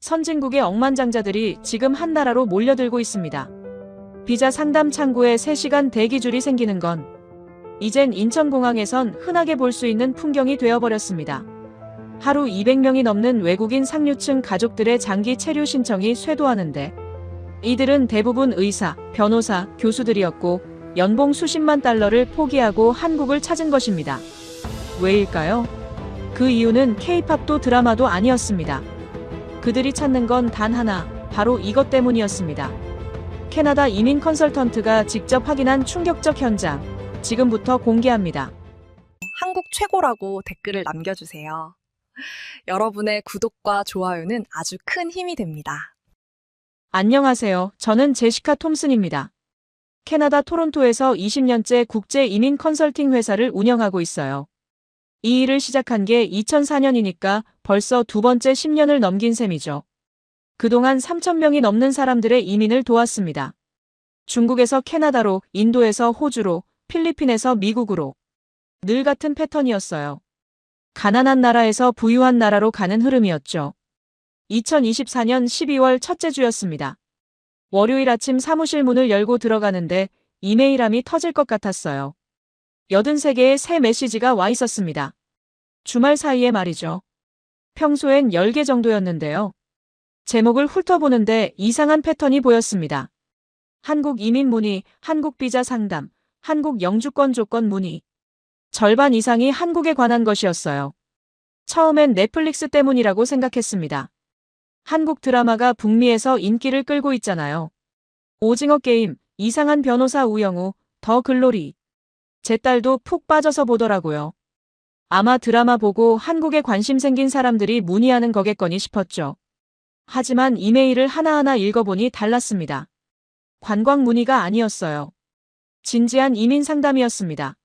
선진국의 억만장자들이 지금 한 나라로 몰려들고 있습니다. 비자 상담 창구에 3시간 대기줄이 생기는 건 이젠 인천공항에선 흔하게 볼 수 있는 풍경이 되어버렸습니다. 하루 200명이 넘는 외국인 상류층 가족들의 장기 체류 신청이 쇄도하는데 이들은 대부분 의사, 변호사, 교수들이었고 연봉 수십만 달러를 포기하고 한국을 찾은 것입니다. 왜일까요? 그 이유는 K-팝도 드라마도 아니었습니다. 그들이 찾는 건 단 하나, 바로 이것 때문이었습니다. 캐나다 이민 컨설턴트가 직접 확인한 충격적 현장, 지금부터 공개합니다. 한국 최고라고 댓글을 남겨주세요. 여러분의 구독과 좋아요는 아주 큰 힘이 됩니다. 안녕하세요. 저는 제시카 톰슨입니다. 캐나다 토론토에서 20년째 국제 이민 컨설팅 회사를 운영하고 있어요. 이 일을 시작한 게 2004년이니까 벌써 두 번째 10년을 넘긴 셈이죠. 그동안 3,000명이 넘는 사람들의 이민을 도왔습니다. 중국에서 캐나다로, 인도에서 호주로, 필리핀에서 미국으로. 늘 같은 패턴이었어요. 가난한 나라에서 부유한 나라로 가는 흐름이었죠. 2024년 12월 첫째 주였습니다. 월요일 아침 사무실 문을 열고 들어가는데 이메일함이 터질 것 같았어요. 83개의 새 메시지가 와 있었습니다. 주말 사이에 말이죠. 평소엔 10개 정도였는데요. 제목을 훑어보는데 이상한 패턴이 보였습니다. 한국 이민 문의, 한국 비자 상담, 한국 영주권 조건 문의. 절반 이상이 한국에 관한 것이었어요. 처음엔 넷플릭스 때문이라고 생각했습니다. 한국 드라마가 북미에서 인기를 끌고 있잖아요. 오징어 게임, 이상한 변호사 우영우, 더 글로리. 제 딸도 푹 빠져서 보더라고요. 아마 드라마 보고 한국에 관심 생긴 사람들이 문의하는 거겠거니 싶었죠. 하지만 이메일을 하나하나 읽어보니 달랐습니다. 관광 문의가 아니었어요. 진지한 이민 상담이었습니다.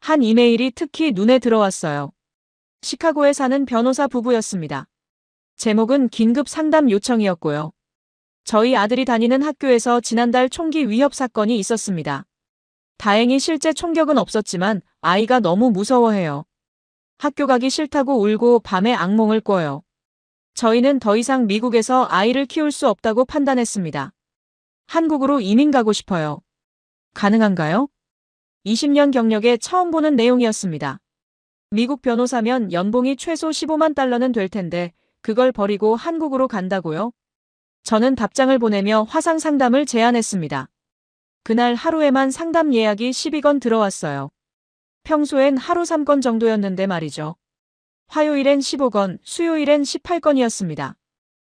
한 이메일이 특히 눈에 들어왔어요. 시카고에 사는 변호사 부부였습니다. 제목은 긴급 상담 요청이었고요. 저희 아들이 다니는 학교에서 지난달 총기 위협 사건이 있었습니다. 다행히 실제 총격은 없었지만 아이가 너무 무서워해요. 학교 가기 싫다고 울고 밤에 악몽을 꿔요. 저희는 더 이상 미국에서 아이를 키울 수 없다고 판단했습니다. 한국으로 이민 가고 싶어요. 가능한가요? 20년 경력에 처음 보는 내용이었습니다. 미국 변호사면 연봉이 최소 15만 달러는 될 텐데 그걸 버리고 한국으로 간다고요? 저는 답장을 보내며 화상 상담을 제안했습니다. 그날 하루에만 상담 예약이 12건 들어왔어요. 평소엔 하루 3건 정도였는데 말이죠. 화요일엔 15건, 수요일엔 18건이었습니다.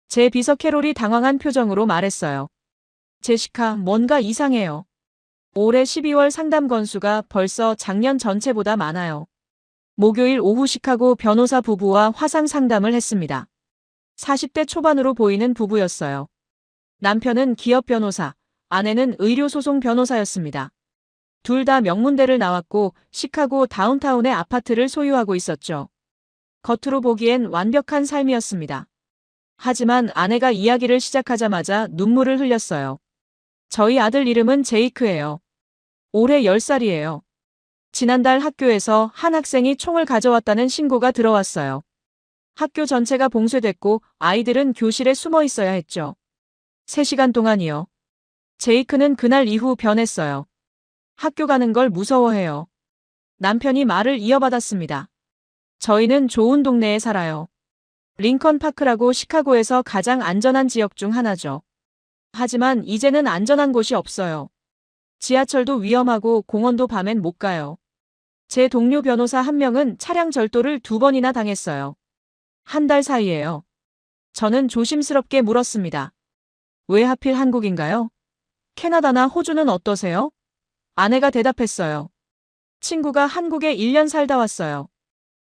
제 비서 캐롤이 당황한 표정으로 말했어요. 제시카, 뭔가 이상해요. 올해 12월 상담 건수가 벌써 작년 전체보다 많아요. 목요일 오후 시카고 변호사 부부와 화상 상담을 했습니다. 40대 초반으로 보이는 부부였어요. 남편은 기업 변호사, 아내는 의료소송 변호사였습니다. 둘 다 명문대를 나왔고 시카고 다운타운의 아파트를 소유하고 있었죠. 겉으로 보기엔 완벽한 삶이었습니다. 하지만 아내가 이야기를 시작하자마자 눈물을 흘렸어요. 저희 아들 이름은 제이크예요. 올해 10살이에요. 지난달 학교에서 한 학생이 총을 가져왔다는 신고가 들어왔어요. 학교 전체가 봉쇄됐고 아이들은 교실에 숨어 있어야 했죠. 3시간 동안이요. 제이크는 그날 이후 변했어요. 학교 가는 걸 무서워해요. 남편이 말을 이어받았습니다. 저희는 좋은 동네에 살아요. 링컨 파크라고 시카고에서 가장 안전한 지역 중 하나죠. 하지만 이제는 안전한 곳이 없어요. 지하철도 위험하고 공원도 밤엔 못 가요. 제 동료 변호사 한 명은 차량 절도를 2번이나 당했어요. 한 달 사이에요. 저는 조심스럽게 물었습니다. 왜 하필 한국인가요? 캐나다나 호주는 어떠세요? 아내가 대답했어요. 친구가 한국에 1년 살다 왔어요.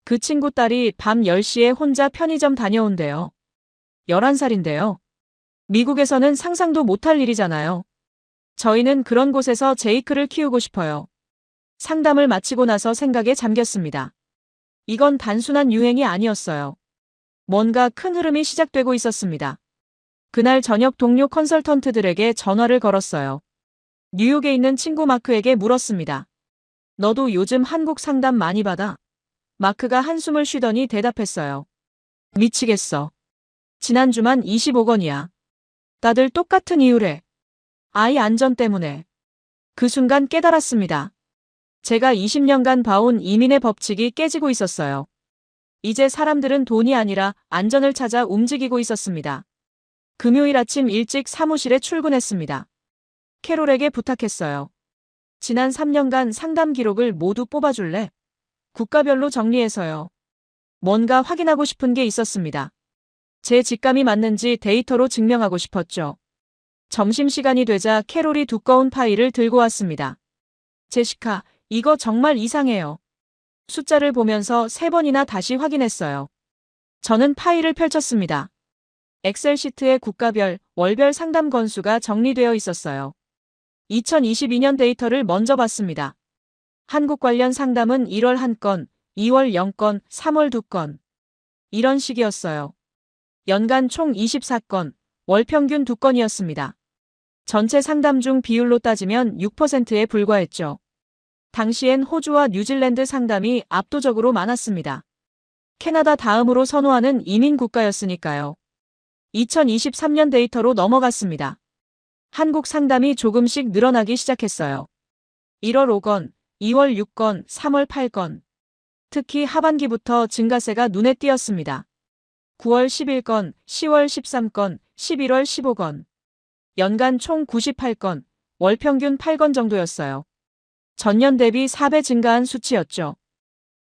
그 친구 딸이 밤 10시에 혼자 편의점 다녀온대요. 11살인데요. 미국에서는 상상도 못할 일이잖아요. 저희는 그런 곳에서 제이크를 키우고 싶어요. 상담을 마치고 나서 생각에 잠겼습니다. 이건 단순한 유행이 아니었어요. 뭔가 큰 흐름이 시작되고 있었습니다. 그날 저녁 동료 컨설턴트들에게 전화를 걸었어요. 뉴욕에 있는 친구 마크에게 물었습니다. 너도 요즘 한국 상담 많이 받아? 마크가 한숨을 쉬더니 대답했어요. 미치겠어. 지난주만 25건이야. 다들 똑같은 이유래. 아이 안전 때문에. 그 순간 깨달았습니다. 제가 20년간 봐온 이민의 법칙이 깨지고 있었어요. 이제 사람들은 돈이 아니라 안전을 찾아 움직이고 있었습니다. 금요일 아침 일찍 사무실에 출근했습니다. 캐롤에게 부탁했어요. 지난 3년간 상담 기록을 모두 뽑아줄래? 국가별로 정리해서요. 뭔가 확인하고 싶은 게 있었습니다. 제 직감이 맞는지 데이터로 증명하고 싶었죠. 점심시간이 되자 캐롤이 두꺼운 파일을 들고 왔습니다. 제시카, 이거 정말 이상해요. 숫자를 보면서 3번이나 다시 확인했어요. 저는 파일을 펼쳤습니다. 엑셀 시트에 국가별, 월별 상담 건수가 정리되어 있었어요. 2022년 데이터를 먼저 봤습니다. 한국 관련 상담은 1월 1건, 2월 0건, 3월 2건. 이런 식이었어요. 연간 총 24건, 월 평균 2건이었습니다. 전체 상담 중 비율로 따지면 6%에 불과했죠. 당시엔 호주와 뉴질랜드 상담이 압도적으로 많았습니다. 캐나다 다음으로 선호하는 이민 국가였으니까요. 2023년 데이터로 넘어갔습니다. 한국 상담이 조금씩 늘어나기 시작했어요. 1월 5건, 2월 6건, 3월 8건. 특히 하반기부터 증가세가 눈에 띄었습니다. 9월 11건, 10월 13건, 11월 15건. 연간 총 98건, 월 평균 8건 정도였어요. 전년 대비 4배 증가한 수치였죠.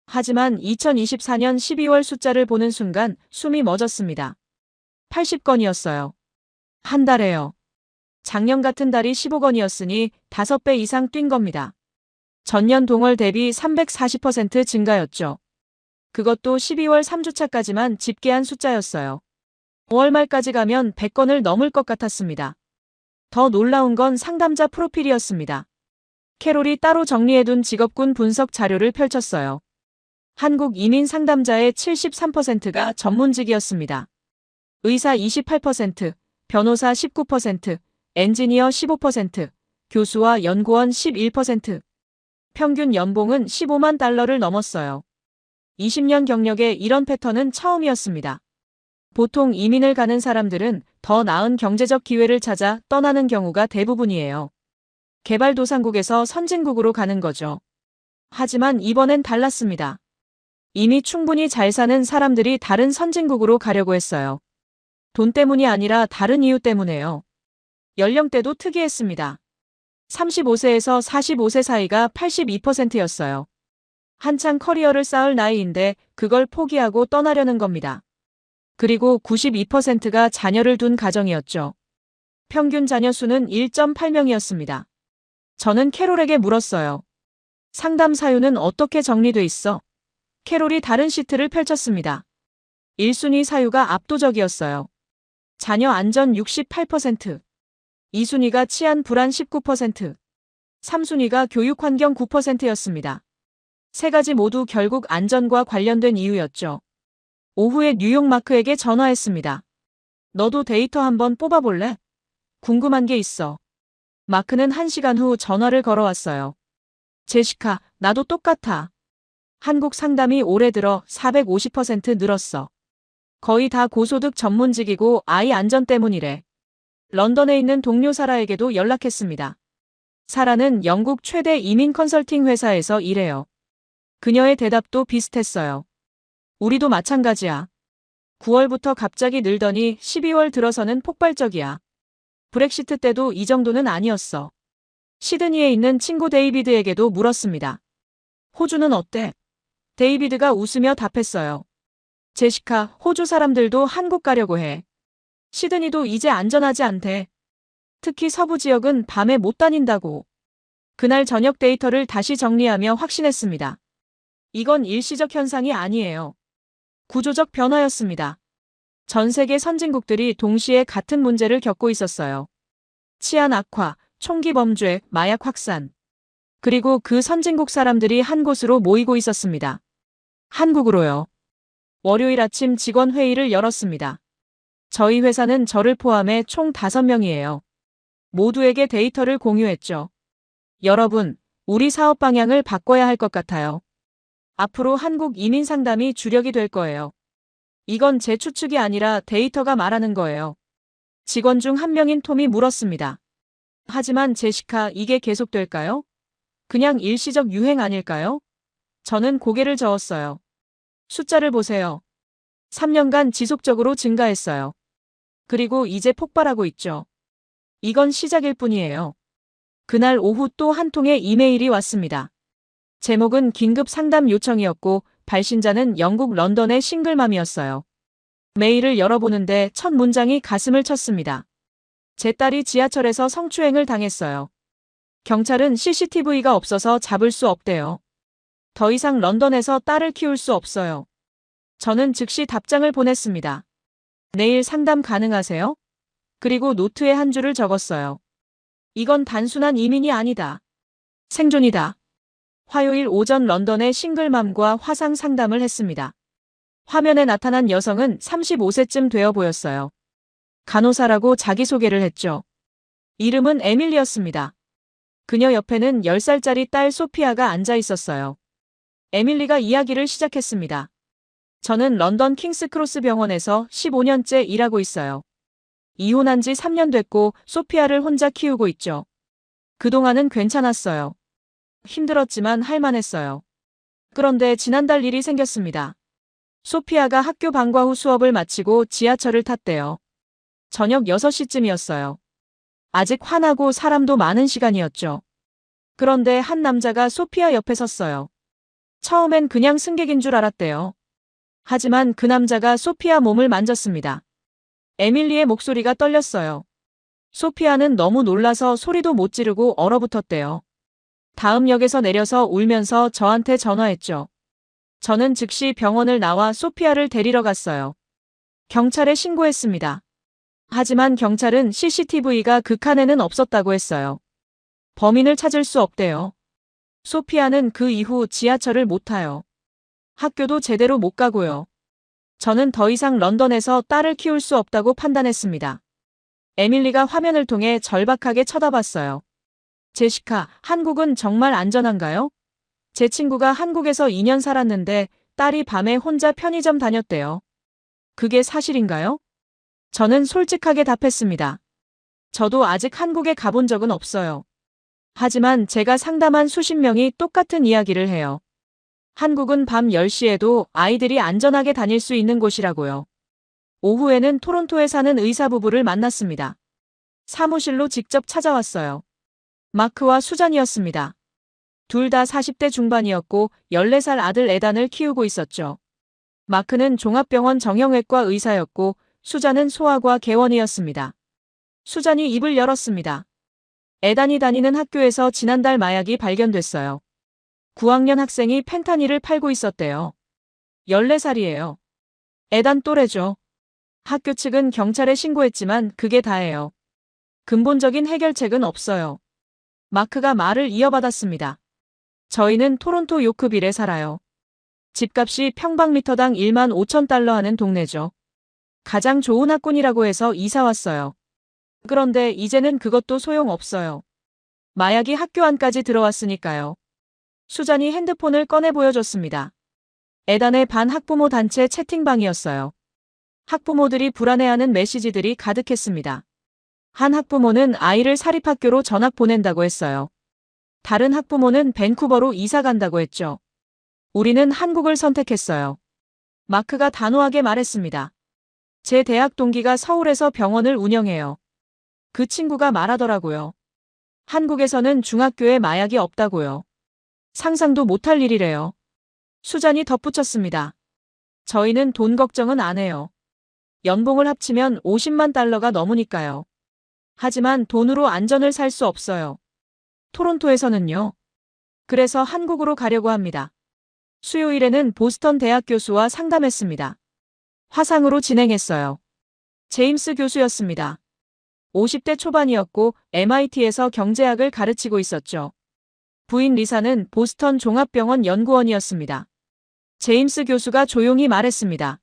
하지만 2024년 12월 숫자를 보는 순간 숨이 멎었습니다. 80건이었어요. 한 달에요. 작년 같은 달이 15건이었으니 5배 이상 뛴 겁니다. 전년 동월 대비 340% 증가였죠. 그것도 12월 3주차까지만 집계한 숫자였어요. 5월 말까지 가면 100건을 넘을 것 같았습니다. 더 놀라운 건 상담자 프로필이었습니다. 캐롤이 따로 정리해둔 직업군 분석 자료를 펼쳤어요. 한국 이민 상담자의 73%가 전문직이었습니다. 의사 28%, 변호사 19%, 엔지니어 15%, 교수와 연구원 11%. 평균 연봉은 15만 달러를 넘었어요. 20년 경력에 이런 패턴은 처음이었습니다. 보통 이민을 가는 사람들은 더 나은 경제적 기회를 찾아 떠나는 경우가 대부분이에요. 개발도상국에서 선진국으로 가는 거죠. 하지만 이번엔 달랐습니다. 이미 충분히 잘 사는 사람들이 다른 선진국으로 가려고 했어요. 돈 때문이 아니라 다른 이유 때문에요. 연령대도 특이했습니다. 35세에서 45세 사이가 82%였어요. 한창 커리어를 쌓을 나이인데 그걸 포기하고 떠나려는 겁니다. 그리고 92%가 자녀를 둔 가정이었죠. 평균 자녀 수는 1.8명이었습니다. 저는 캐롤에게 물었어요. 상담 사유는 어떻게 정리돼 있어? 캐롤이 다른 시트를 펼쳤습니다. 1순위 사유가 압도적이었어요. 자녀 안전 68%, 2순위가 치안 불안 19%, 3순위가 교육 환경 9%였습니다. 세 가지 모두 결국 안전과 관련된 이유였죠. 오후에 뉴욕 마크에게 전화했습니다. 너도 데이터 한번 뽑아볼래? 궁금한 게 있어. 마크는 1시간 후 전화를 걸어왔어요. 제시카, 나도 똑같아. 한국 상담이 올해 들어 450% 늘었어. 거의 다 고소득 전문직이고 아이 안전 때문이래. 런던에 있는 동료 사라에게도 연락했습니다. 사라는 영국 최대 이민 컨설팅 회사에서 일해요. 그녀의 대답도 비슷했어요. 우리도 마찬가지야. 9월부터 갑자기 늘더니 12월 들어서는 폭발적이야. 브렉시트 때도 이 정도는 아니었어. 시드니에 있는 친구 데이비드에게도 물었습니다. 호주는 어때? 데이비드가 웃으며 답했어요. 제시카, 호주 사람들도 한국 가려고 해. 시드니도 이제 안전하지 않대. 특히 서부 지역은 밤에 못 다닌다고. 그날 저녁 데이터를 다시 정리하며 확신했습니다. 이건 일시적 현상이 아니에요. 구조적 변화였습니다. 전 세계 선진국들이 동시에 같은 문제를 겪고 있었어요. 치안 악화, 총기 범죄, 마약 확산. 그리고 그 선진국 사람들이 한 곳으로 모이고 있었습니다. 한국으로요. 월요일 아침 직원 회의를 열었습니다. 저희 회사는 저를 포함해 총 5명이에요. 모두에게 데이터를 공유했죠. 여러분, 우리 사업 방향을 바꿔야 할 것 같아요. 앞으로 한국 이민 상담이 주력이 될 거예요. 이건 제 추측이 아니라 데이터가 말하는 거예요. 직원 중 한 명인 톰이 물었습니다. 하지만 제시카, 이게 계속될까요? 그냥 일시적 유행 아닐까요? 저는 고개를 저었어요. 숫자를 보세요. 3년간 지속적으로 증가했어요. 그리고 이제 폭발하고 있죠. 이건 시작일 뿐이에요. 그날 오후 또 한 통의 이메일이 왔습니다. 제목은 긴급 상담 요청이었고 발신자는 영국 런던의 싱글맘이었어요. 메일을 열어보는데 첫 문장이 가슴을 쳤습니다. 제 딸이 지하철에서 성추행을 당했어요. 경찰은 CCTV가 없어서 잡을 수 없대요. 더 이상 런던에서 딸을 키울 수 없어요. 저는 즉시 답장을 보냈습니다. 내일 상담 가능하세요? 그리고 노트에 한 줄을 적었어요. 이건 단순한 이민이 아니다. 생존이다. 화요일 오전 런던의 싱글맘과 화상 상담을 했습니다. 화면에 나타난 여성은 35세쯤 되어 보였어요. 간호사라고 자기소개를 했죠. 이름은 에밀리였습니다. 그녀 옆에는 10살짜리 딸 소피아가 앉아 있었어요. 에밀리가 이야기를 시작했습니다. 저는 런던 킹스크로스 병원에서 15년째 일하고 있어요. 이혼한 지 3년 됐고 소피아를 혼자 키우고 있죠. 그동안은 괜찮았어요. 힘들었지만 할만했어요. 그런데 지난달 일이 생겼습니다. 소피아가 학교 방과 후 수업을 마치고 지하철을 탔대요. 저녁 6시쯤이었어요. 아직 환하고 사람도 많은 시간이었죠. 그런데 한 남자가 소피아 옆에 섰어요. 처음엔 그냥 승객인 줄 알았대요. 하지만 그 남자가 소피아 몸을 만졌습니다. 에밀리의 목소리가 떨렸어요. 소피아는 너무 놀라서 소리도 못 지르고 얼어붙었대요. 다음 역에서 내려서 울면서 저한테 전화했죠. 저는 즉시 병원을 나와 소피아를 데리러 갔어요. 경찰에 신고했습니다. 하지만 경찰은 CCTV가 그 칸에는 없었다고 했어요. 범인을 찾을 수 없대요. 소피아는 그 이후 지하철을 못 타요. 학교도 제대로 못 가고요. 저는 더 이상 런던에서 딸을 키울 수 없다고 판단했습니다. 에밀리가 화면을 통해 절박하게 쳐다봤어요. 제시카, 한국은 정말 안전한가요? 제 친구가 한국에서 2년 살았는데 딸이 밤에 혼자 편의점 다녔대요. 그게 사실인가요? 저는 솔직하게 답했습니다. 저도 아직 한국에 가본 적은 없어요. 하지만 제가 상담한 수십 명이 똑같은 이야기를 해요. 한국은 밤 10시에도 아이들이 안전하게 다닐 수 있는 곳이라고요. 오후에는 토론토에 사는 의사 부부를 만났습니다. 사무실로 직접 찾아왔어요. 마크와 수잔이었습니다. 둘 다 40대 중반이었고 14살 아들 에단을 키우고 있었죠. 마크는 종합병원 정형외과 의사였고 수잔은 소아과 개원이었습니다. 수잔이 입을 열었습니다. 에단이 다니는 학교에서 지난달 마약이 발견됐어요. 9학년 학생이 펜타닐을 팔고 있었대요. 14살이에요. 에단 또래죠. 학교 측은 경찰에 신고했지만 그게 다예요. 근본적인 해결책은 없어요. 마크가 말을 이어받았습니다. 저희는 토론토 요크빌에 살아요. 집값이 평방미터당 1만 5천 달러 하는 동네죠. 가장 좋은 학군이라고 해서 이사 왔어요. 그런데 이제는 그것도 소용없어요. 마약이 학교 안까지 들어왔으니까요. 수잔이 핸드폰을 꺼내 보여줬습니다. 에단의 반 학부모 단체 채팅방이었어요. 학부모들이 불안해하는 메시지들이 가득했습니다. 한 학부모는 아이를 사립학교로 전학 보낸다고 했어요. 다른 학부모는 밴쿠버로 이사 간다고 했죠. 우리는 한국을 선택했어요. 마크가 단호하게 말했습니다. 제 대학 동기가 서울에서 병원을 운영해요. 그 친구가 말하더라고요. 한국에서는 중학교에 마약이 없다고요. 상상도 못할 일이래요. 수잔이 덧붙였습니다. 저희는 돈 걱정은 안 해요. 연봉을 합치면 50만 달러가 넘으니까요. 하지만 돈으로 안전을 살 수 없어요. 토론토에서는요. 그래서 한국으로 가려고 합니다. 수요일에는 보스턴 대학 교수와 상담했습니다. 화상으로 진행했어요. 제임스 교수였습니다. 50대 초반이었고 MIT에서 경제학을 가르치고 있었죠. 부인 리사는 보스턴 종합병원 연구원이었습니다. 제임스 교수가 조용히 말했습니다.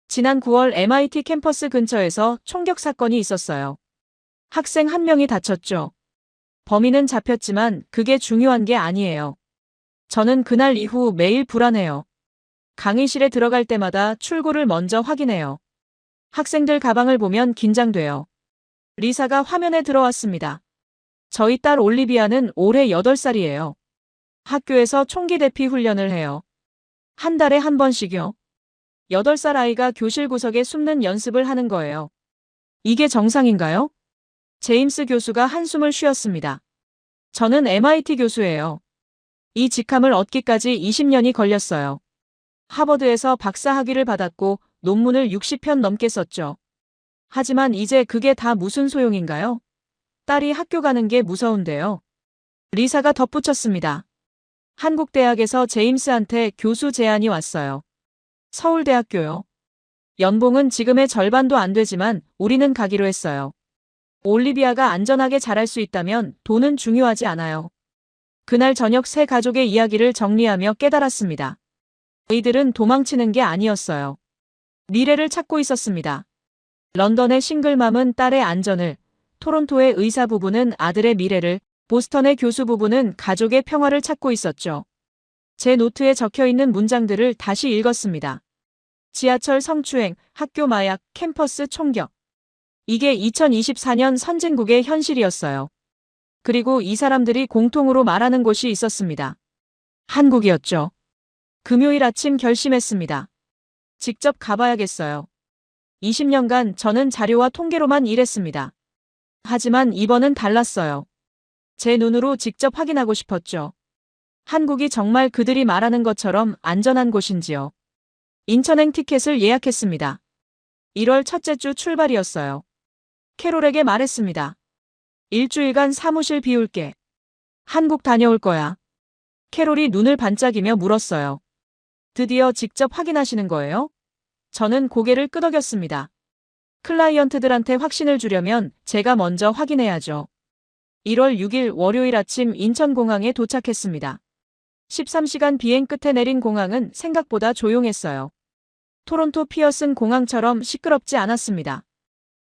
지난 9월 MIT 캠퍼스 근처에서 총격 사건이 있었어요. 학생 한 명이 다쳤죠. 범인은 잡혔지만 그게 중요한 게 아니에요. 저는 그날 이후 매일 불안해요. 강의실에 들어갈 때마다 출구를 먼저 확인해요. 학생들 가방을 보면 긴장돼요. 리사가 화면에 들어왔습니다. 저희 딸 올리비아는 올해 8살이에요. 학교에서 총기 대피 훈련을 해요. 한 달에 한 번씩요. 8살 아이가 교실 구석에 숨는 연습을 하는 거예요. 이게 정상인가요? 제임스 교수가 한숨을 쉬었습니다. 저는 MIT 교수예요. 이 직함을 얻기까지 20년이 걸렸어요. 하버드에서 박사 학위를 받았고 논문을 60편 넘게 썼죠. 하지만 이제 그게 다 무슨 소용인가요? 딸이 학교 가는 게 무서운데요. 리사가 덧붙였습니다. 한국 대학에서 제임스한테 교수 제안이 왔어요. 서울대학교요. 연봉은 지금의 절반도 안 되지만 우리는 가기로 했어요. 올리비아가 안전하게 자랄 수 있다면 돈은 중요하지 않아요. 그날 저녁 세 가족의 이야기를 정리하며 깨달았습니다. 이들은 도망치는 게 아니었어요. 미래를 찾고 있었습니다. 런던의 싱글맘은 딸의 안전을, 토론토의 의사 부부는 아들의 미래를, 보스턴의 교수 부부는 가족의 평화를 찾고 있었죠. 제 노트에 적혀있는 문장들을 다시 읽었습니다. 지하철 성추행, 학교 마약, 캠퍼스 총격. 이게 2024년 선진국의 현실이었어요. 그리고 이 사람들이 공통으로 말하는 곳이 있었습니다. 한국이었죠. 금요일 아침 결심했습니다. 직접 가봐야겠어요. 20년간 저는 자료와 통계로만 일했습니다. 하지만 이번은 달랐어요. 제 눈으로 직접 확인하고 싶었죠. 한국이 정말 그들이 말하는 것처럼 안전한 곳인지요. 인천행 티켓을 예약했습니다. 1월 첫째 주 출발이었어요. 캐롤에게 말했습니다. 일주일간 사무실 비울게. 한국 다녀올 거야. 캐롤이 눈을 반짝이며 물었어요. 드디어 직접 확인하시는 거예요? 저는 고개를 끄덕였습니다. 클라이언트들한테 확신을 주려면 제가 먼저 확인해야죠. 1월 6일 월요일 아침 인천공항에 도착했습니다. 13시간 비행 끝에 내린 공항은 생각보다 조용했어요. 토론토 피어슨 공항처럼 시끄럽지 않았습니다.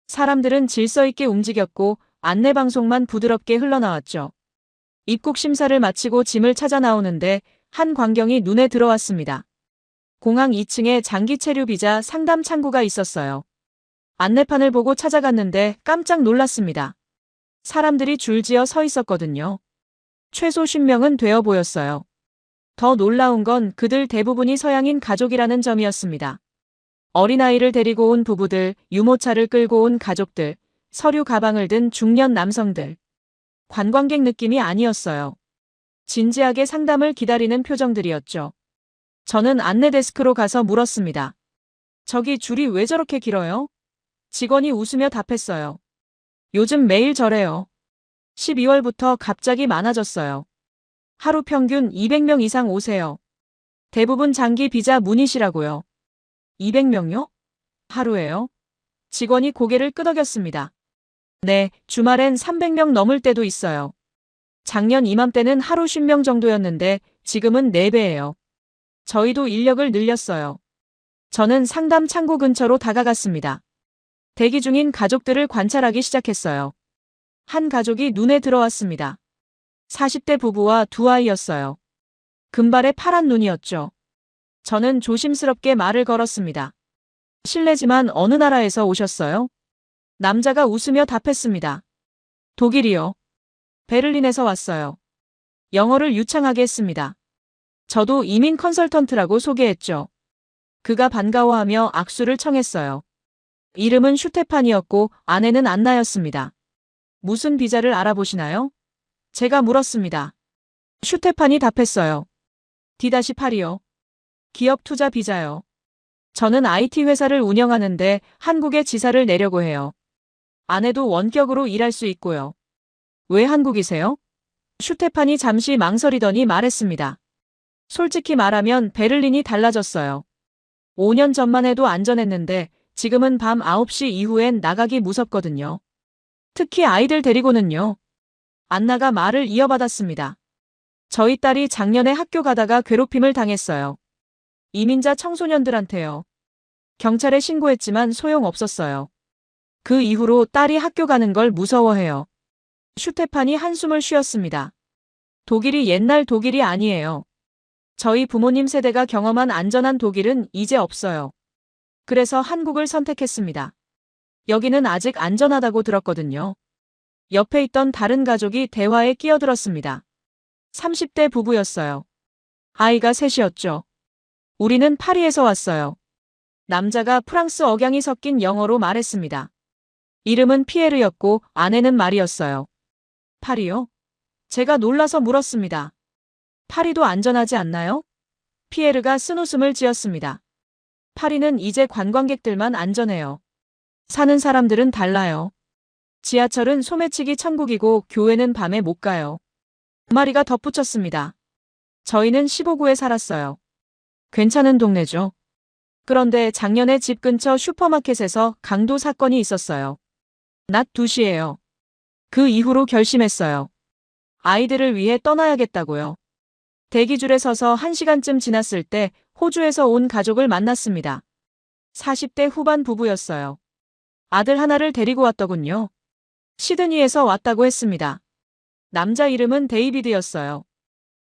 사람들은 질서 있게 움직였고 안내방송만 부드럽게 흘러나왔죠. 입국 심사를 마치고 짐을 찾아 나오는데 한 광경이 눈에 들어왔습니다. 공항 2층에 장기 체류 비자 상담 창구가 있었어요. 안내판을 보고 찾아갔는데 깜짝 놀랐습니다. 사람들이 줄지어 서 있었거든요. 최소 50명은 되어 보였어요. 더 놀라운 건 그들 대부분이 서양인 가족이라는 점이었습니다. 어린아이를 데리고 온 부부들, 유모차를 끌고 온 가족들, 서류 가방을 든 중년 남성들. 관광객 느낌이 아니었어요. 진지하게 상담을 기다리는 표정들이었죠. 저는 안내 데스크로 가서 물었습니다. 저기 줄이 왜 저렇게 길어요? 직원이 웃으며 답했어요. 요즘 매일 저래요. 12월부터 갑자기 많아졌어요. 하루 평균 200명 이상 오세요. 대부분 장기 비자 문의시라고요. 200명요? 하루에요? 직원이 고개를 끄덕였습니다. 네, 주말엔 300명 넘을 때도 있어요. 작년 이맘때는 하루 50명 정도였는데 지금은 4배예요. 저희도 인력을 늘렸어요. 저는 상담 창구 근처로 다가갔습니다. 대기 중인 가족들을 관찰하기 시작했어요. 한 가족이 눈에 들어왔습니다. 40대 부부와 두 아이였어요. 금발의 파란 눈이었죠. 저는 조심스럽게 말을 걸었습니다. 실례지만 어느 나라에서 오셨어요? 남자가 웃으며 답했습니다. 독일이요. 베를린에서 왔어요. 영어를 유창하게 했습니다. 저도 이민 컨설턴트라고 소개했죠. 그가 반가워하며 악수를 청했어요. 이름은 슈테판이었고 아내는 안나였습니다. 무슨 비자를 알아보시나요? 제가 물었습니다. 슈테판이 답했어요. D-8이요. 기업 투자 비자요. 저는 IT 회사를 운영하는데 한국에 지사를 내려고 해요. 아내도 원격으로 일할 수 있고요. 왜 한국이세요? 슈테판이 잠시 망설이더니 말했습니다. 솔직히 말하면 베를린이 달라졌어요. 5년 전만 해도 안전했는데 지금은 밤 9시 이후엔 나가기 무섭거든요. 특히 아이들 데리고는요. 안나가 말을 이어받았습니다. 저희 딸이 작년에 학교 가다가 괴롭힘을 당했어요. 이민자 청소년들한테요. 경찰에 신고했지만 소용없었어요. 그 이후로 딸이 학교 가는 걸 무서워해요. 슈테판이 한숨을 쉬었습니다. 독일이 옛날 독일이 아니에요. 저희 부모님 세대가 경험한 안전한 독일은 이제 없어요. 그래서 한국을 선택했습니다. 여기는 아직 안전하다고 들었거든요. 옆에 있던 다른 가족이 대화에 끼어들었습니다. 30대 부부였어요. 아이가 셋이었죠. 우리는 파리에서 왔어요. 남자가 프랑스 억양이 섞인 영어로 말했습니다. 이름은 피에르였고 아내는 마리였어요. 파리요? 제가 놀라서 물었습니다. 파리도 안전하지 않나요? 피에르가 쓴웃음을 지었습니다. 파리는 이제 관광객들만 안전해요. 사는 사람들은 달라요. 지하철은 소매치기 천국이고 교회는 밤에 못 가요. 마리가 덧붙였습니다. 저희는 15구에 살았어요. 괜찮은 동네죠. 그런데 작년에 집 근처 슈퍼마켓에서 강도 사건이 있었어요. 낮 2시예요. 그 이후로 결심했어요. 아이들을 위해 떠나야겠다고요. 대기줄에 서서 1시간쯤 지났을 때 호주에서 온 가족을 만났습니다. 40대 후반 부부였어요. 아들 하나를 데리고 왔더군요. 시드니에서 왔다고 했습니다. 남자 이름은 데이비드였어요.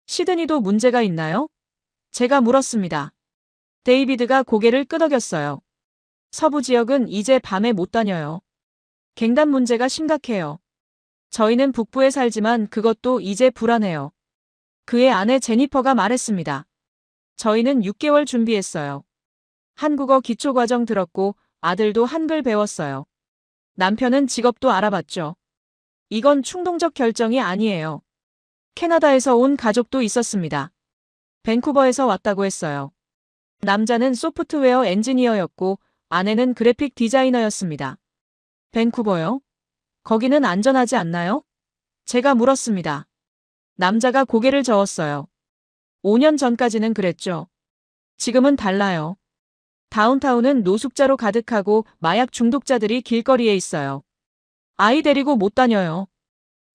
시드니도 문제가 있나요? 제가 물었습니다. 데이비드가 고개를 끄덕였어요. 서부 지역은 이제 밤에 못 다녀요. 갱단 문제가 심각해요. 저희는 북부에 살지만 그것도 이제 불안해요. 그의 아내 제니퍼가 말했습니다. 저희는 6개월 준비했어요. 한국어 기초과정 들었고 아들도 한글 배웠어요. 남편은 직업도 알아봤죠. 이건 충동적 결정이 아니에요. 캐나다에서 온 가족도 있었습니다. 밴쿠버에서 왔다고 했어요. 남자는 소프트웨어 엔지니어였고 아내는 그래픽 디자이너였습니다. 밴쿠버요? 거기는 안전하지 않나요? 제가 물었습니다. 남자가 고개를 저었어요. 5년 전까지는 그랬죠. 지금은 달라요. 다운타운은 노숙자로 가득하고 마약 중독자들이 길거리에 있어요. 아이 데리고 못 다녀요.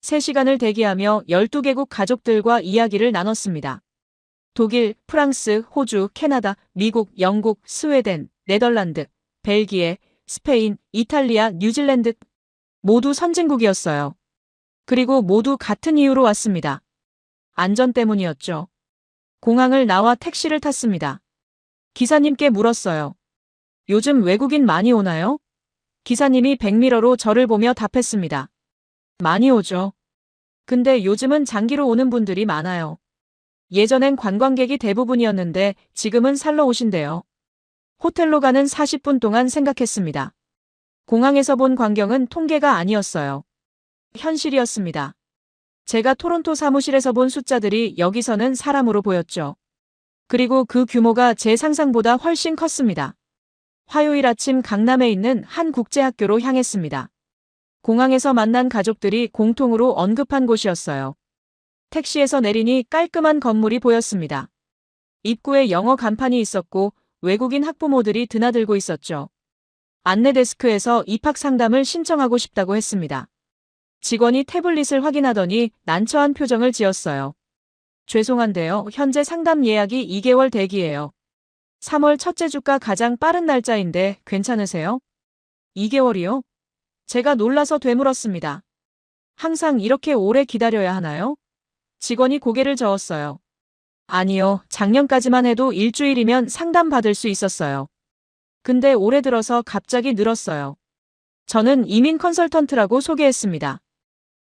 3시간을 대기하며 12개국 가족들과 이야기를 나눴습니다. 독일, 프랑스, 호주, 캐나다, 미국, 영국, 스웨덴, 네덜란드, 벨기에, 스페인, 이탈리아, 뉴질랜드 모두 선진국이었어요. 그리고 모두 같은 이유로 왔습니다. 안전 때문이었죠. 공항을 나와 택시를 탔습니다. 기사님께 물었어요. 요즘 외국인 많이 오나요? 기사님이 백미러로 저를 보며 답했습니다. 많이 오죠. 근데 요즘은 장기로 오는 분들이 많아요. 예전엔 관광객이 대부분이었는데 지금은 살러 오신대요. 호텔로 가는 40분 동안 생각했습니다. 공항에서 본 광경은 통계가 아니었어요. 현실이었습니다. 제가 토론토 사무실에서 본 숫자들이 여기서는 사람으로 보였죠. 그리고 그 규모가 제 상상보다 훨씬 컸습니다. 화요일 아침 강남에 있는 한 국제학교로 향했습니다. 공항에서 만난 가족들이 공통으로 언급한 곳이었어요. 택시에서 내리니 깔끔한 건물이 보였습니다. 입구에 영어 간판이 있었고 외국인 학부모들이 드나들고 있었죠. 안내 데스크에서 입학 상담을 신청하고 싶다고 했습니다. 직원이 태블릿을 확인하더니 난처한 표정을 지었어요. 죄송한데요. 현재 상담 예약이 2개월 대기예요. 3월 첫째 주가 가장 빠른 날짜인데 괜찮으세요? 2개월이요? 제가 놀라서 되물었습니다. 항상 이렇게 오래 기다려야 하나요? 직원이 고개를 저었어요. 아니요. 작년까지만 해도 일주일이면 상담받을 수 있었어요. 근데 올해 들어서 갑자기 늘었어요. 저는 이민 컨설턴트라고 소개했습니다.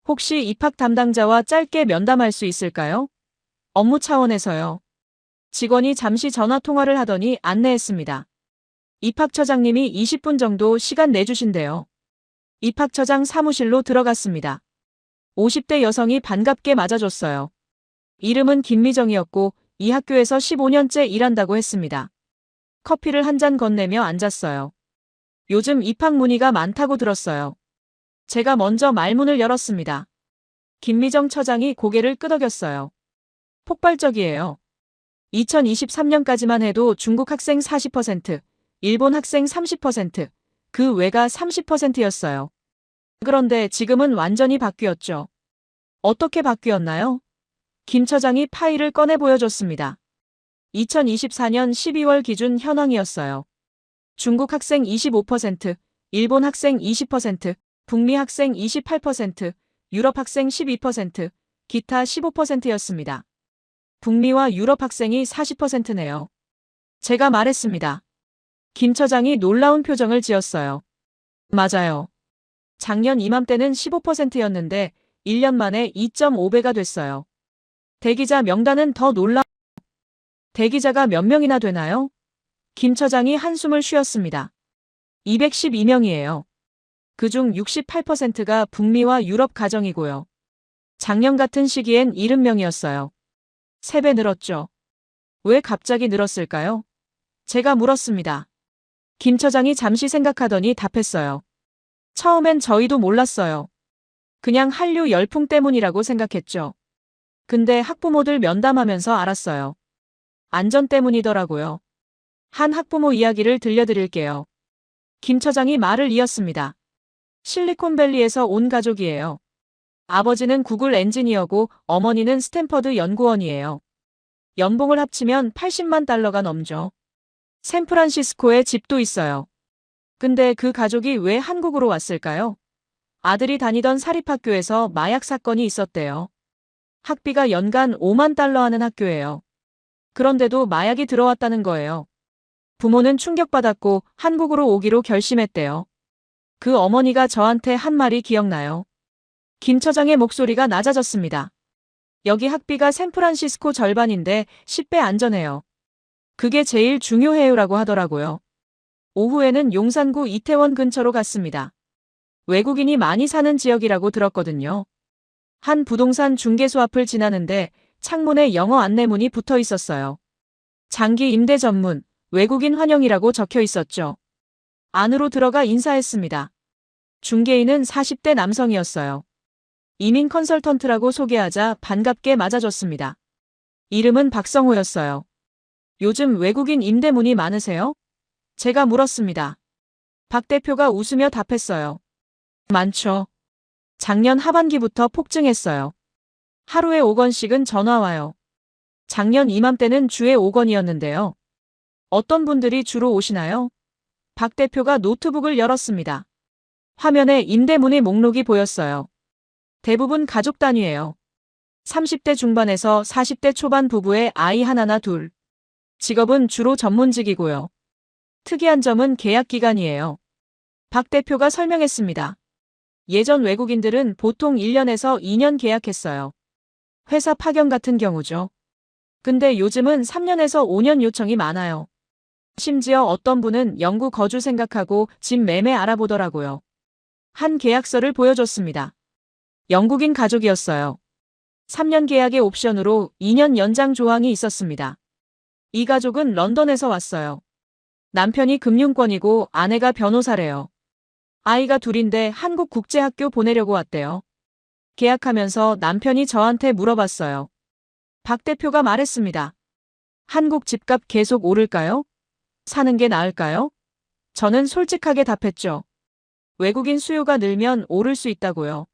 혹시 입학 담당자와 짧게 면담할 수 있을까요? 업무 차원에서요. 직원이 잠시 전화 통화를 하더니 안내했습니다. 입학처장님이 20분 정도 시간 내주신대요. 입학처장 사무실로 들어갔습니다. 50대 여성이 반갑게 맞아줬어요. 이름은 김미정이었고 이 학교에서 15년째 일한다고 했습니다. 커피를 한 잔 건네며 앉았어요. 요즘 입학 문의가 많다고 들었어요. 제가 먼저 말문을 열었습니다. 김미정 처장이 고개를 끄덕였어요. 폭발적이에요. 2023년까지만 해도 중국 학생 40%, 일본 학생 30%, 그 외가 30%였어요. 그런데 지금은 완전히 바뀌었죠. 어떻게 바뀌었나요? 김 처장이 파일을 꺼내 보여줬습니다. 2024년 12월 기준 현황이었어요. 중국 학생 25%, 일본 학생 20%, 북미 학생 28%, 유럽 학생 12%, 기타 15%였습니다. 북미와 유럽 학생이 40%네요. 제가 말했습니다. 김 처장이 놀라운 표정을 지었어요. 맞아요. 작년 이맘때는 15%였는데 1년 만에 2.5배가 됐어요. 대기자 명단은 더 놀라. 대기자가 몇 명이나 되나요? 김 처장이 한숨을 쉬었습니다. 212명이에요. 그중 68%가 북미와 유럽 가정이고요. 작년 같은 시기엔 70명이었어요. 3배 늘었죠. 왜 갑자기 늘었을까요? 제가 물었습니다. 김 처장이 잠시 생각하더니 답했어요. 처음엔 저희도 몰랐어요. 그냥 한류 열풍 때문이라고 생각했죠. 근데 학부모들 면담하면서 알았어요. 안전 때문이더라고요. 한 학부모 이야기를 들려드릴게요. 김 처장이 말을 이었습니다. 실리콘밸리에서 온 가족이에요. 아버지는 구글 엔지니어고 어머니는 스탠퍼드 연구원이에요. 연봉을 합치면 80만 달러가 넘죠. 샌프란시스코에 집도 있어요. 근데 그 가족이 왜 한국으로 왔을까요? 아들이 다니던 사립학교에서 마약 사건이 있었대요. 학비가 연간 5만 달러 하는 학교예요. 그런데도 마약이 들어왔다는 거예요. 부모는 충격받았고 한국으로 오기로 결심했대요. 그 어머니가 저한테 한 말이 기억나요. 김 처장의 목소리가 낮아졌습니다. 여기 학비가 샌프란시스코 절반인데 10배 안전해요. 그게 제일 중요해요라고 하더라고요. 오후에는 용산구 이태원 근처로 갔습니다. 외국인이 많이 사는 지역이라고 들었거든요. 한 부동산 중개소 앞을 지나는데 창문에 영어 안내문이 붙어 있었어요. 장기 임대 전문, 외국인 환영이라고 적혀 있었죠. 안으로 들어가 인사했습니다. 중개인은 40대 남성이었어요. 이민 컨설턴트라고 소개하자 반갑게 맞아줬습니다. 이름은 박성호였어요. 요즘 외국인 임대 문의 많으세요? 제가 물었습니다. 박 대표가 웃으며 답했어요. 많죠. 작년 하반기부터 폭증했어요. 하루에 5건씩은 전화 와요. 작년 이맘때는 주에 5건이었는데요. 어떤 분들이 주로 오시나요? 박 대표가 노트북을 열었습니다. 화면에 임대 문의 목록이 보였어요. 대부분 가족 단위예요. 30대 중반에서 40대 초반 부부의 아이 하나나 둘. 직업은 주로 전문직이고요. 특이한 점은 계약 기간이에요. 박 대표가 설명했습니다. 예전 외국인들은 보통 1년에서 2년 계약했어요. 회사 파견 같은 경우죠. 근데 요즘은 3년에서 5년 요청이 많아요. 심지어 어떤 분은 영구 거주 생각하고 집 매매 알아보더라고요. 한 계약서를 보여줬습니다. 영국인 가족이었어요. 3년 계약의 옵션으로 2년 연장 조항이 있었습니다. 이 가족은 런던에서 왔어요. 남편이 금융권이고 아내가 변호사래요. 아이가 둘인데 한국국제학교 보내려고 왔대요. 계약하면서 남편이 저한테 물어봤어요. 박 대표가 말했습니다. 한국 집값 계속 오를까요? 사는 게 나을까요? 저는 솔직하게 답했죠. 외국인 수요가 늘면 오를 수 있다고요.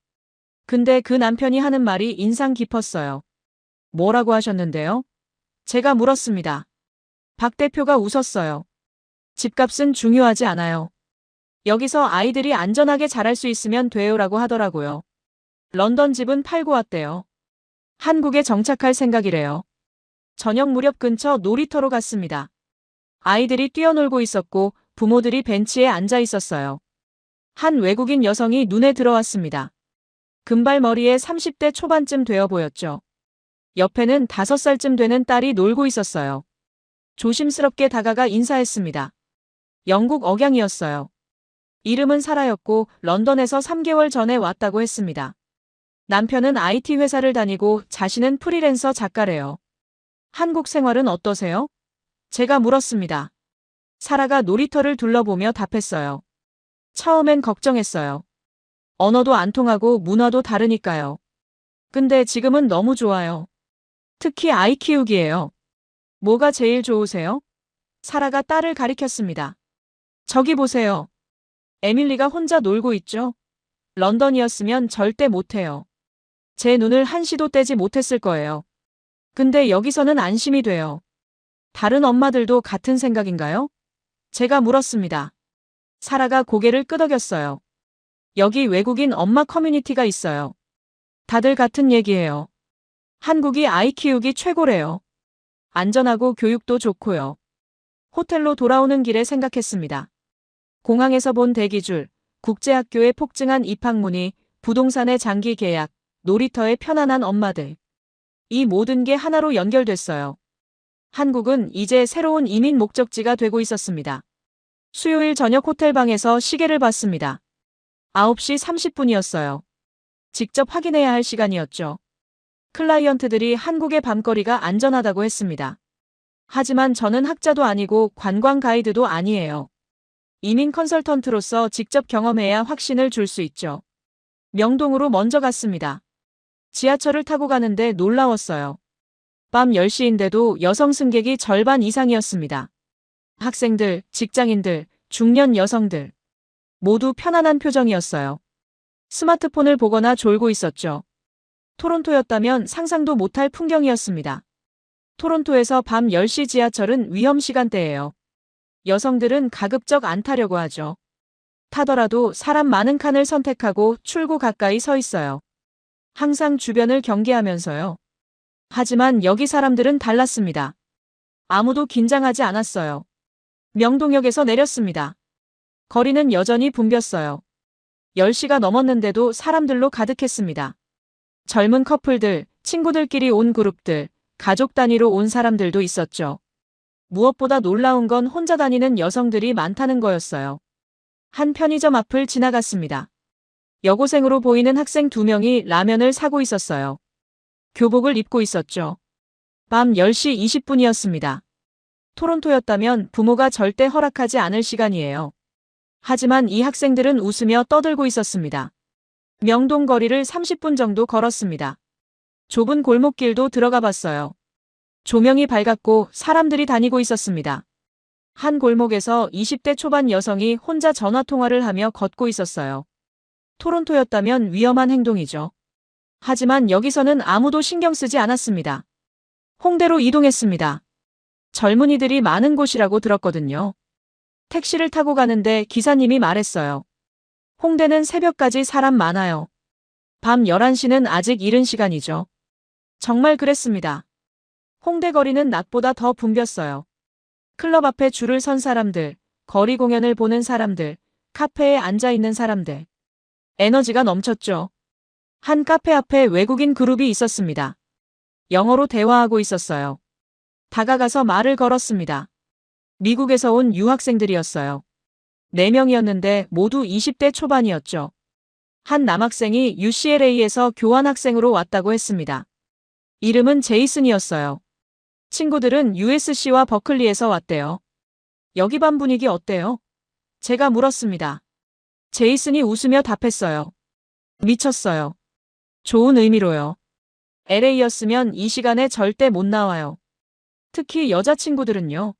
근데 그 남편이 하는 말이 인상 깊었어요. 뭐라고 하셨는데요? 제가 물었습니다. 박 대표가 웃었어요. 집값은 중요하지 않아요. 여기서 아이들이 안전하게 자랄 수 있으면 돼요라고 하더라고요. 런던 집은 팔고 왔대요. 한국에 정착할 생각이래요. 저녁 무렵 근처 놀이터로 갔습니다. 아이들이 뛰어놀고 있었고 부모들이 벤치에 앉아 있었어요. 한 외국인 여성이 눈에 들어왔습니다. 금발머리에 30대 초반쯤 되어 보였죠. 옆에는 5살쯤 되는 딸이 놀고 있었어요. 조심스럽게 다가가 인사했습니다. 영국 억양이었어요. 이름은 사라였고 런던에서 3개월 전에 왔다고 했습니다. 남편은 IT 회사를 다니고 자신은 프리랜서 작가래요. 한국 생활은 어떠세요? 제가 물었습니다. 사라가 놀이터를 둘러보며 답했어요. 처음엔 걱정했어요. 언어도 안 통하고 문화도 다르니까요. 근데 지금은 너무 좋아요. 특히 아이 키우기예요. 뭐가 제일 좋으세요? 사라가 딸을 가리켰습니다. 저기 보세요. 에밀리가 혼자 놀고 있죠? 런던이었으면 절대 못해요. 제 눈을 한시도 떼지 못했을 거예요. 근데 여기서는 안심이 돼요. 다른 엄마들도 같은 생각인가요? 제가 물었습니다. 사라가 고개를 끄덕였어요. 여기 외국인 엄마 커뮤니티가 있어요. 다들 같은 얘기예요. 한국이 아이 키우기 최고래요. 안전하고 교육도 좋고요. 호텔로 돌아오는 길에 생각했습니다. 공항에서 본 대기줄, 국제학교의 폭증한 입학문의, 부동산의 장기 계약, 놀이터의 편안한 엄마들. 이 모든 게 하나로 연결됐어요. 한국은 이제 새로운 이민 목적지가 되고 있었습니다. 수요일 저녁 호텔방에서 시계를 봤습니다. 9시 30분이었어요. 직접 확인해야 할 시간이었죠. 클라이언트들이 한국의 밤거리가 안전하다고 했습니다. 하지만 저는 학자도 아니고 관광 가이드도 아니에요. 이민 컨설턴트로서 직접 경험해야 확신을 줄 수 있죠. 명동으로 먼저 갔습니다. 지하철을 타고 가는데 놀라웠어요. 밤 10시인데도 여성 승객이 절반 이상이었습니다. 학생들, 직장인들, 중년 여성들. 모두 편안한 표정이었어요. 스마트폰을 보거나 졸고 있었죠. 토론토였다면 상상도 못할 풍경이었습니다. 토론토에서 밤 10시 지하철은 위험 시간대예요. 여성들은 가급적 안 타려고 하죠. 타더라도 사람 많은 칸을 선택하고 출구 가까이 서 있어요. 항상 주변을 경계하면서요. 하지만 여기 사람들은 달랐습니다. 아무도 긴장하지 않았어요. 명동역에서 내렸습니다. 거리는 여전히 붐볐어요. 10시가 넘었는데도 사람들로 가득했습니다. 젊은 커플들, 친구들끼리 온 그룹들, 가족 단위로 온 사람들도 있었죠. 무엇보다 놀라운 건 혼자 다니는 여성들이 많다는 거였어요. 한 편의점 앞을 지나갔습니다. 여고생으로 보이는 학생 2명이 라면을 사고 있었어요. 교복을 입고 있었죠. 밤 10시 20분이었습니다. 토론토였다면 부모가 절대 허락하지 않을 시간이에요. 하지만 이 학생들은 웃으며 떠들고 있었습니다. 명동 거리를 30분 정도 걸었습니다. 좁은 골목길도 들어가 봤어요. 조명이 밝았고 사람들이 다니고 있었습니다. 한 골목에서 20대 초반 여성이 혼자 전화통화를 하며 걷고 있었어요. 토론토였다면 위험한 행동이죠. 하지만 여기서는 아무도 신경 쓰지 않았습니다. 홍대로 이동했습니다. 젊은이들이 많은 곳이라고 들었거든요. 택시를 타고 가는데 기사님이 말했어요. 홍대는 새벽까지 사람 많아요. 밤 11시는 아직 이른 시간이죠. 정말 그랬습니다. 홍대 거리는 낮보다 더 붐볐어요. 클럽 앞에 줄을 선 사람들, 거리 공연을 보는 사람들, 카페에 앉아 있는 사람들. 에너지가 넘쳤죠. 한 카페 앞에 외국인 그룹이 있었습니다. 영어로 대화하고 있었어요. 다가가서 말을 걸었습니다. 미국에서 온 유학생들이었어요. 4명이었는데 모두 20대 초반이었죠. 한 남학생이 UCLA에서 교환학생으로 왔다고 했습니다. 이름은 제이슨이었어요. 친구들은 USC와 버클리에서 왔대요. 여기 밤 분위기 어때요? 제가 물었습니다. 제이슨이 웃으며 답했어요. 미쳤어요. 좋은 의미로요. LA였으면 이 시간에 절대 못 나와요. 특히 여자친구들은요.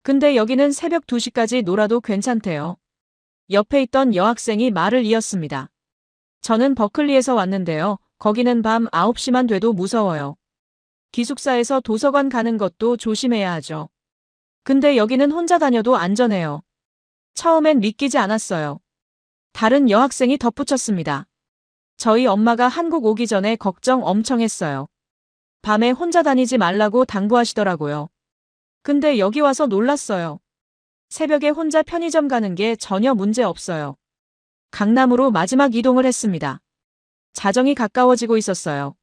근데 여기는 새벽 2시까지 놀아도 괜찮대요. 옆에 있던 여학생이 말을 이었습니다. 저는 버클리에서 왔는데요. 거기는 밤 9시만 돼도 무서워요. 기숙사에서 도서관 가는 것도 조심해야 하죠. 근데 여기는 혼자 다녀도 안전해요. 처음엔 믿기지 않았어요. 다른 여학생이 덧붙였습니다. 저희 엄마가 한국 오기 전에 걱정 엄청 했어요. 밤에 혼자 다니지 말라고 당부하시더라고요. 근데 여기 와서 놀랐어요. 새벽에 혼자 편의점 가는 게 전혀 문제 없어요. 강남으로 마지막 이동을 했습니다. 자정이 가까워지고 있었어요.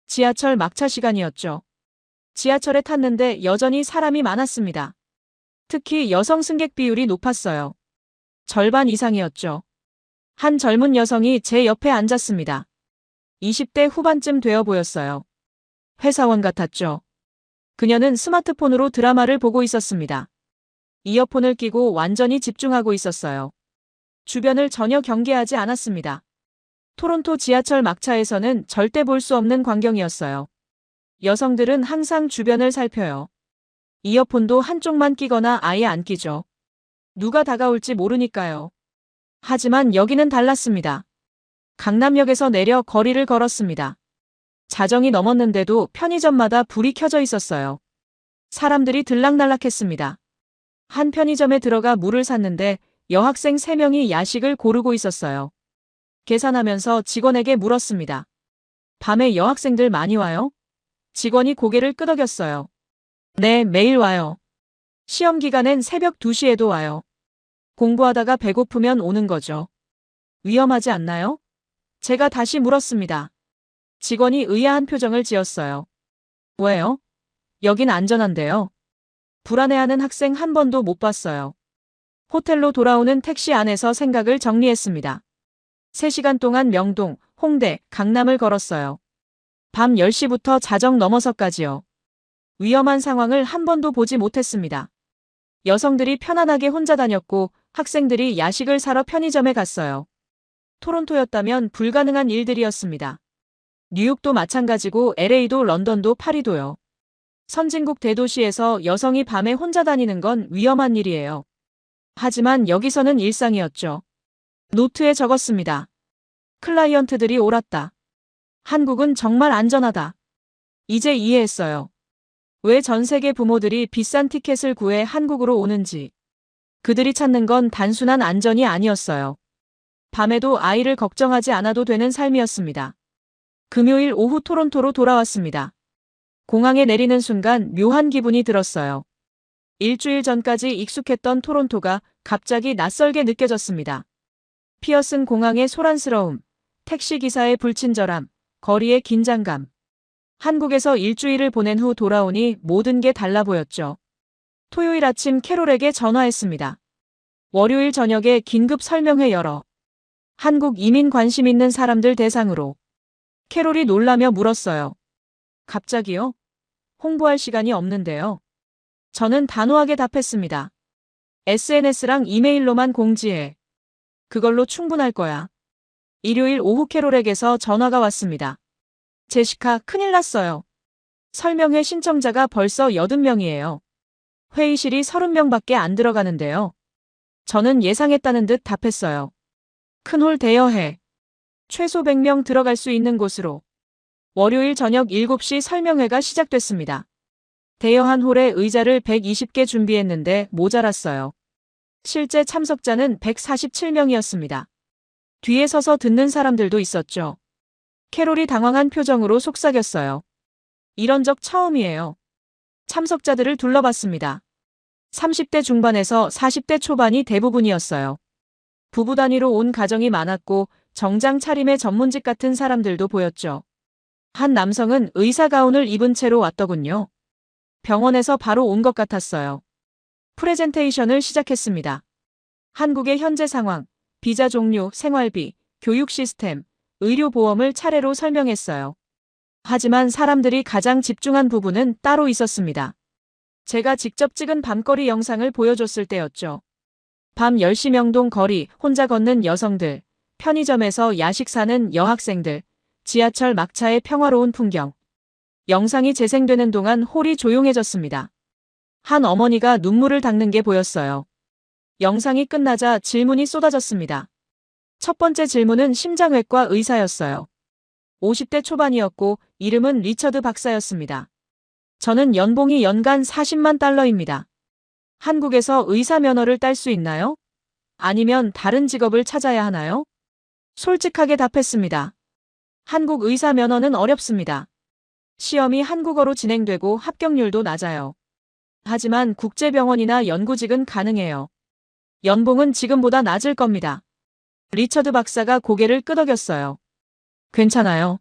지하철 막차 시간이었죠. 지하철에 탔는데 여전히 사람이 많았습니다. 특히 여성 승객 비율이 높았어요. 절반 이상이었죠. 한 젊은 여성이 제 옆에 앉았습니다. 20대 후반쯤 되어 보였어요. 회사원 같았죠. 그녀는 스마트폰으로 드라마를 보고 있었습니다. 이어폰을 끼고 완전히 집중하고 있었어요. 주변을 전혀 경계하지 않았습니다. 토론토 지하철 막차에서는 절대 볼 수 없는 광경이었어요. 여성들은 항상 주변을 살펴요. 이어폰도 한쪽만 끼거나 아예 안 끼죠. 누가 다가올지 모르니까요. 하지만 여기는 달랐습니다. 강남역에서 내려 거리를 걸었습니다. 자정이 넘었는데도 편의점마다 불이 켜져 있었어요. 사람들이 들락날락했습니다. 한 편의점에 들어가 물을 샀는데 여학생 3명이 야식을 고르고 있었어요. 계산하면서 직원에게 물었습니다. 밤에 여학생들 많이 와요? 직원이 고개를 끄덕였어요. 네, 매일 와요. 시험 기간엔 새벽 2시에도 와요. 공부하다가 배고프면 오는 거죠. 위험하지 않나요? 제가 다시 물었습니다. 직원이 의아한 표정을 지었어요. 왜요? 여긴 안전한데요. 불안해하는 학생 한 번도 못 봤어요. 호텔로 돌아오는 택시 안에서 생각을 정리했습니다. 3시간 동안 명동, 홍대, 강남을 걸었어요. 밤 10시부터 자정 넘어서까지요. 위험한 상황을 한 번도 보지 못했습니다. 여성들이 편안하게 혼자 다녔고 학생들이 야식을 사러 편의점에 갔어요. 토론토였다면 불가능한 일들이었습니다. 뉴욕도 마찬가지고 LA도 런던도 파리도요. 선진국 대도시에서 여성이 밤에 혼자 다니는 건 위험한 일이에요. 하지만 여기서는 일상이었죠. 노트에 적었습니다. 클라이언트들이 옳았다. 한국은 정말 안전하다. 이제 이해했어요. 왜 전 세계 부모들이 비싼 티켓을 구해 한국으로 오는지. 그들이 찾는 건 단순한 안전이 아니었어요. 밤에도 아이를 걱정하지 않아도 되는 삶이었습니다. 금요일 오후 토론토로 돌아왔습니다. 공항에 내리는 순간 묘한 기분이 들었어요. 일주일 전까지 익숙했던 토론토가 갑자기 낯설게 느껴졌습니다. 피어슨 공항의 소란스러움, 택시기사의 불친절함, 거리의 긴장감. 한국에서 일주일을 보낸 후 돌아오니 모든 게 달라 보였죠. 토요일 아침 캐롤에게 전화했습니다. 월요일 저녁에 긴급 설명회 열어. 한국 이민 관심 있는 사람들 대상으로. 캐롤이 놀라며 물었어요. 갑자기요? 홍보할 시간이 없는데요. 저는 단호하게 답했습니다. SNS랑 이메일로만 공지해. 그걸로 충분할 거야. 일요일 오후 캐롤에게서 전화가 왔습니다. 제시카, 큰일 났어요. 설명회 신청자가 벌써 80명이에요. 회의실이 30명밖에 안 들어가는데요. 저는 예상했다는 듯 답했어요. 큰 홀 대여해. 최소 100명 들어갈 수 있는 곳으로. 월요일 저녁 7시 설명회가 시작됐습니다. 대여한 홀에 의자를 120개 준비했는데 모자랐어요. 실제 참석자는 147명이었습니다. 뒤에 서서 듣는 사람들도 있었죠. 캐롤이 당황한 표정으로 속삭였어요. 이런 적 처음이에요. 참석자들을 둘러봤습니다. 30대 중반에서 40대 초반이 대부분이었어요. 부부 단위로 온 가정이 많았고 정장 차림의 전문직 같은 사람들도 보였죠. 한 남성은 의사 가운을 입은 채로 왔더군요. 병원에서 바로 온 것 같았어요. 프레젠테이션을 시작했습니다. 한국의 현재 상황, 비자 종류, 생활비, 교육 시스템, 의료보험을 차례로 설명했어요. 하지만 사람들이 가장 집중한 부분은 따로 있었습니다. 제가 직접 찍은 밤거리 영상을 보여줬을 때였죠. 밤 10시 명동 거리, 혼자 걷는 여성들, 편의점에서 야식 사는 여학생들, 지하철 막차의 평화로운 풍경. 영상이 재생되는 동안 홀이 조용해졌습니다. 한 어머니가 눈물을 닦는 게 보였어요. 영상이 끝나자 질문이 쏟아졌습니다. 첫 번째 질문은 심장외과 의사였어요. 50대 초반이었고 이름은 리처드 박사였습니다. 저는 연봉이 연간 40만 달러입니다. 한국에서 의사 면허를 딸 수 있나요? 아니면 다른 직업을 찾아야 하나요? 솔직하게 답했습니다. 한국 의사 면허는 어렵습니다. 시험이 한국어로 진행되고 합격률도 낮아요. 하지만 국제병원이나 연구직은 가능해요. 연봉은 지금보다 낮을 겁니다. 리처드 박사가 고개를 끄덕였어요. 괜찮아요.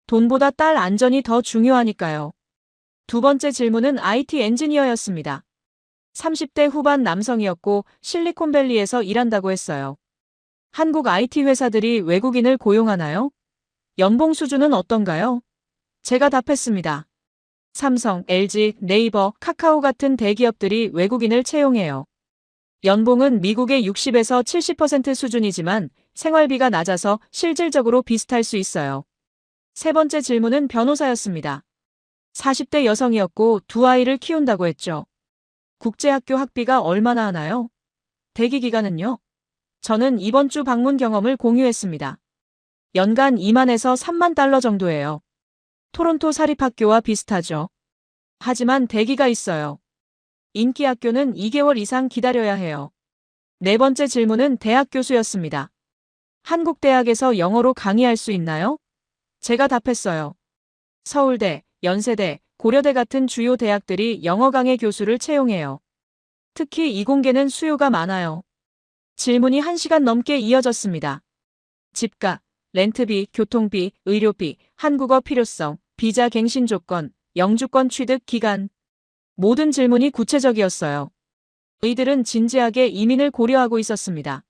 돈보다 딸 안전이 더 중요하니까요. 두 번째 질문은 IT 엔지니어였습니다. 30대 후반 남성이었고 실리콘밸리에서 일한다고 했어요. 한국 IT 회사들이 외국인을 고용하나요? 연봉 수준은 어떤가요? 제가 답했습니다. 삼성, LG, 네이버, 카카오 같은 대기업들이 외국인을 채용해요. 연봉은 미국의 60에서 70% 수준이지만 생활비가 낮아서 실질적으로 비슷할 수 있어요. 세 번째 질문은 변호사였습니다. 40대 여성이었고 두 아이를 키운다고 했죠. 국제학교 학비가 얼마나 하나요? 대기 기간은요? 저는 이번 주 방문 경험을 공유했습니다. 연간 2만에서 3만 달러 정도예요. 토론토 사립학교와 비슷하죠. 하지만 대기가 있어요. 인기 학교는 2개월 이상 기다려야 해요. 네 번째 질문은 대학 교수였습니다. 한국 대학에서 영어로 강의할 수 있나요? 제가 답했어요. 서울대, 연세대, 고려대 같은 주요 대학들이 영어 강의 교수를 채용해요. 특히 이공계는 수요가 많아요. 질문이 1시간 넘게 이어졌습니다. 집값, 렌트비, 교통비, 의료비, 한국어 필요성, 비자 갱신 조건, 영주권 취득 기간. 모든 질문이 구체적이었어요. 의들은 진지하게 이민을 고려하고 있었습니다.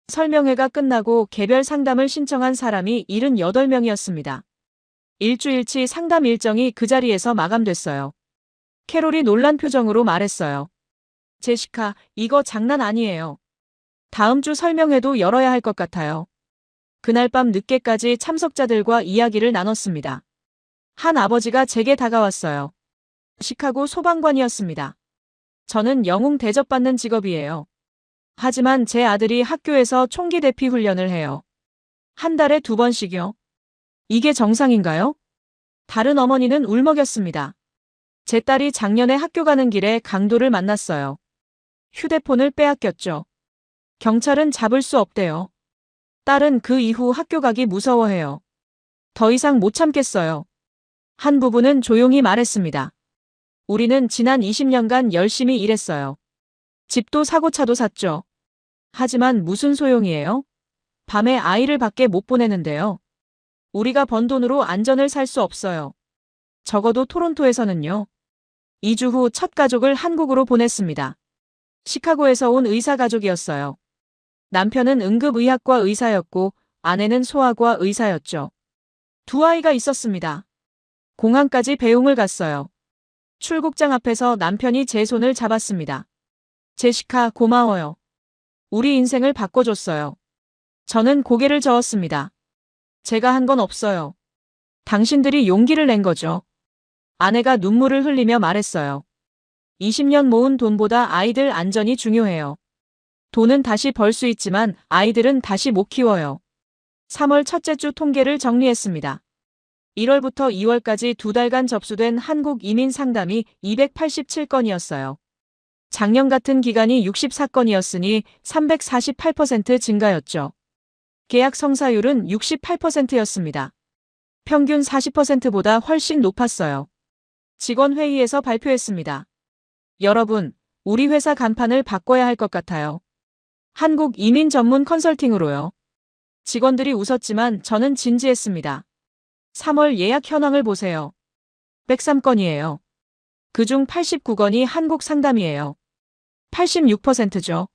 설명회가 끝나고 개별 상담을 신청한 사람이 78명이었습니다. 일주일치 상담 일정이 그 자리에서 마감됐어요. 캐롤이 놀란 표정으로 말했어요. 제시카, 이거 장난 아니에요. 다음 주 설명회도 열어야 할 것 같아요. 그날 밤 늦게까지 참석자들과 이야기를 나눴습니다. 한 아버지가 제게 다가왔어요. 시카고 소방관이었습니다. 저는 영웅 대접받는 직업이에요. 하지만 제 아들이 학교에서 총기 대피 훈련을 해요. 한 달에 2번씩요. 이게 정상인가요? 다른 어머니는 울먹였습니다. 제 딸이 작년에 학교 가는 길에 강도를 만났어요. 휴대폰을 빼앗겼죠. 경찰은 잡을 수 없대요. 딸은 그 이후 학교 가기 무서워해요. 더 이상 못 참겠어요. 한 부부는 조용히 말했습니다. 우리는 지난 20년간 열심히 일했어요. 집도 사고 차도 샀죠. 하지만 무슨 소용이에요? 밤에 아이를 밖에 못 보내는데요. 우리가 번 돈으로 안전을 살 수 없어요. 적어도 토론토에서는요. 2주 후 첫 가족을 한국으로 보냈습니다. 시카고에서 온 의사 가족이었어요. 남편은 응급의학과 의사였고 아내는 소아과 의사였죠. 2아이가 있었습니다. 공항까지 배웅을 갔어요. 출국장 앞에서 남편이 제 손을 잡았습니다. 제시카, 고마워요. 우리 인생을 바꿔줬어요. 저는 고개를 저었습니다. 제가 한 건 없어요. 당신들이 용기를 낸 거죠. 아내가 눈물을 흘리며 말했어요. 20년 모은 돈보다 아이들 안전이 중요해요. 돈은 다시 벌 수 있지만 아이들은 다시 못 키워요. 3월 첫째 주 통계를 정리했습니다. 1월부터 2월까지 2달간 접수된 한국 이민 상담이 287건이었어요. 작년 같은 기간이 64건이었으니 348% 증가였죠. 계약 성사율은 68%였습니다. 평균 40%보다 훨씬 높았어요. 직원회의에서 발표했습니다. 여러분, 우리 회사 간판을 바꿔야 할 것 같아요. 한국 이민 전문 컨설팅으로요. 직원들이 웃었지만 저는 진지했습니다. 3월 예약 현황을 보세요. 103건이에요. 그중 89건이 한국 상담이에요. 86%죠.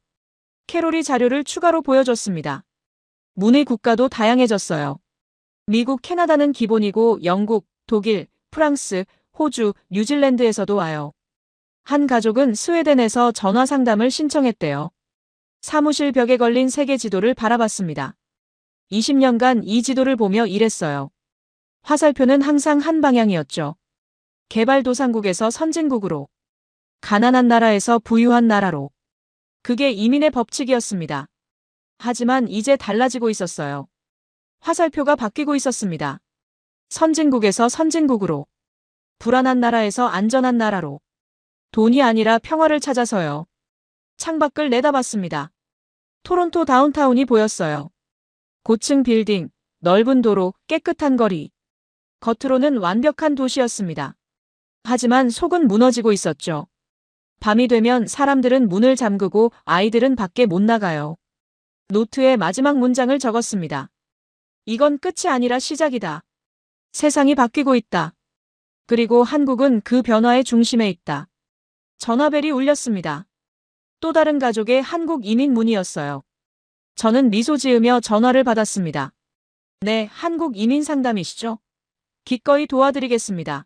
캐롤이 자료를 추가로 보여줬습니다. 문의 국가도 다양해졌어요. 미국, 캐나다는 기본이고 영국, 독일, 프랑스, 호주, 뉴질랜드에서도 와요. 한 가족은 스웨덴에서 전화 상담을 신청했대요. 사무실 벽에 걸린 세계 지도를 바라봤습니다. 20년간 이 지도를 보며 일했어요. 화살표는 항상 한 방향이었죠. 개발도상국에서 선진국으로, 가난한 나라에서 부유한 나라로. 그게 이민의 법칙이었습니다. 하지만 이제 달라지고 있었어요. 화살표가 바뀌고 있었습니다. 선진국에서 선진국으로, 불안한 나라에서 안전한 나라로. 돈이 아니라 평화를 찾아서요. 창밖을 내다봤습니다. 토론토 다운타운이 보였어요. 고층 빌딩, 넓은 도로, 깨끗한 거리. 겉으로는 완벽한 도시였습니다. 하지만 속은 무너지고 있었죠. 밤이 되면 사람들은 문을 잠그고 아이들은 밖에 못 나가요. 노트에 마지막 문장을 적었습니다. 이건 끝이 아니라 시작이다. 세상이 바뀌고 있다. 그리고 한국은 그 변화의 중심에 있다. 전화벨이 울렸습니다. 또 다른 가족의 한국 이민 문의였어요. 저는 미소 지으며 전화를 받았습니다. 네, 한국 이민 상담이시죠? 기꺼이 도와드리겠습니다.